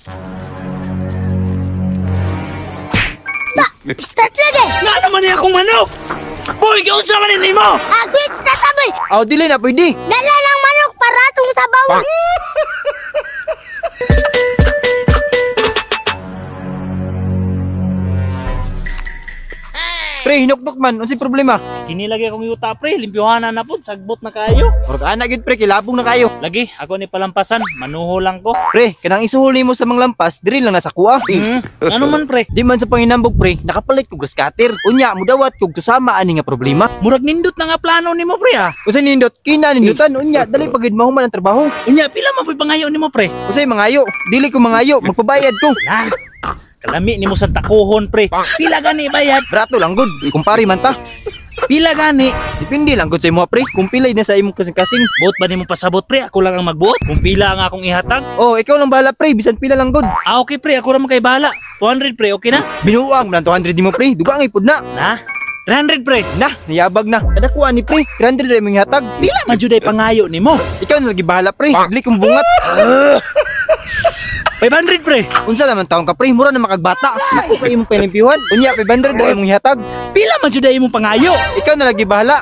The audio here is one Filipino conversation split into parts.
Ba, start lagi. Nga naman niya akong manok! Boy, gawin sa manin mo! Quits na ta, boy. Aw, dili na pwede. Dala ng manok para atong sabaw. Pre, hinukdok man. Unsay problema? Kinilagay akong yuta, pre. Limpyohanan na po. Sagbot na kayo. Murag ana gid pre, kilabong na kayo. Lagi, ako ni palampasan. Manuho lang ko. Pre, kanang isuhol nimo sa manglampas, diri lang nasa kuha. Ano man, pre? Di man sa panginambog pre, nakapalit kog scatter. Unya, mudawat kog susama ani nga problema. Murag nindot na nga plano ni mo, pre, ha? Unsay nindot? Kina nindutan. Unya, dali pagid mahuman ang trabaho. Unya, pila man po'y pangayo ni mo, pre? Unsay mangayo? Dili ko mangayo, magpabayad ko. Na, kalami ni mo sa takuhon, pre. Pila gani bayad? Brato lang gud, kumpari man ta. Pila gani? Depende lang gud sa imo pre, kung pilay na sa imong kasing-kasing. Buot ba ni mo pasabot, pre? Ako lang ang magbuot. Kung pila ang akong ihatag. Oh, ikaw lang bahala pre, bisan pila lang gud. Ah, okay, pre. Ako naman kay bahala. 200, pre. Okay na? Binuang man 200 mo pre, dugang ipod na. Na? 300, pre. Na, nayabag na. Kadakuha ni pre, 300 ra imong hatag. Pila man jud ay pangayo ni mo? Ikaw na lagi bahala pre, dili kong bungat. 500, pre. Unsa naman taong ka pre, mura na makagbata. Ako kay imong panimpyuhan. Unya 500 ra imong hatag. Pila man jud ay imong pangayo? Ikaw na lagi bahala.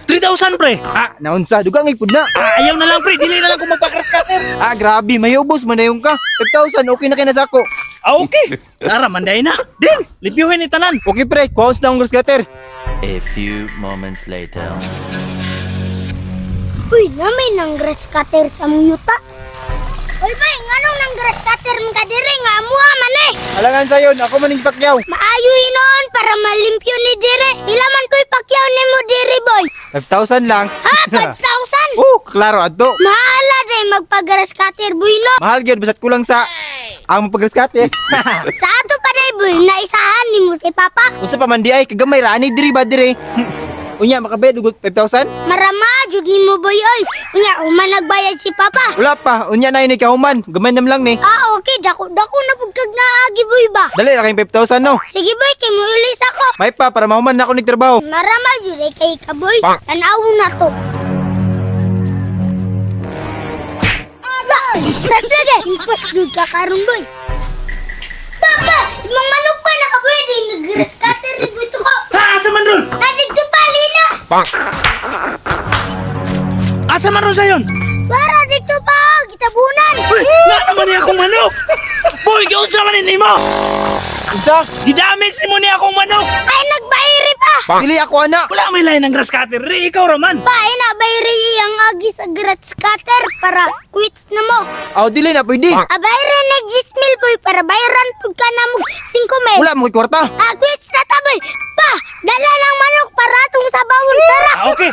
3,000, pre. Ah, naunsa, dugang ipod na. Ah, ayaw na lang, pre. Dili na lang ko magpa-crash-cutter. Ah, grabe, may ubos man na yung ka. 5,000, okay na kay nasako. Ah, okay. Tara, manday na. Din, limpyuhin ni tanan. Okay pre, kuhaos na ang grass-cutter. A few moments later. Uy, namay nang grass cutter sa mong yuta. Uy, bay, nganong nang grass cutter mo ka diri nga amuha man eh. Alangan sayon, ako maning pakyaw. Maayo hinon para malimpyo ni dire. Pila man ko'y pakyaw ni mo diri, boy. 5,000 lang. Ha, 5,000? Oh, klaro adto. Mahala day magpag-grass cutter, boy, no? Mahal gyud basat kulang sa ang pag-rescate. Sa ato pa day, boy, naisahan ni mo si Papa. Unsa pa man di ay kagamay ra ani diri ba diri. Unya makabed ug 5,000? Marama, jud ni mo, boy, oy. Unya, human nagbayad si Papa. Wala pa, unya na ini kahuman. Gamay nam lang ni. Ah, okay, dako na pagkag naagi, boy, ba? Dali ra kay 5,000 no. Sige, boy, kay mo ilis ako. May pa para mahuman na ako nig trabaho. Marama, jud ay kay ka, boy. Tanaw na to. Start lagi. Ipos jud ka karon, boy. Papa, imong manok pa nakapwede nag-grass cutter dito ko. Ha, asa man ron? Nadigto pa lina. Asa man ron sayon? Para dito pa gitabunan. Uy, nga naman niya akong manok. Boy, gawin sa manin mo. Unsa? Gidamis mo niya akong manok. Ay nagbayri pa. Dili ako ana. Wala may lain ng grass cutter. Ri, ikaw raman. Pa ina bayri ang agi sa grass cutter para quits na mo. Aw dili na pwede. Abayra na 10,000 boy para bayaran pud ka na mo 5,000. Wala mo kwarta. Quits na ta boy. Pa, dala ng manok para atong sabawon tara. Ah, okay.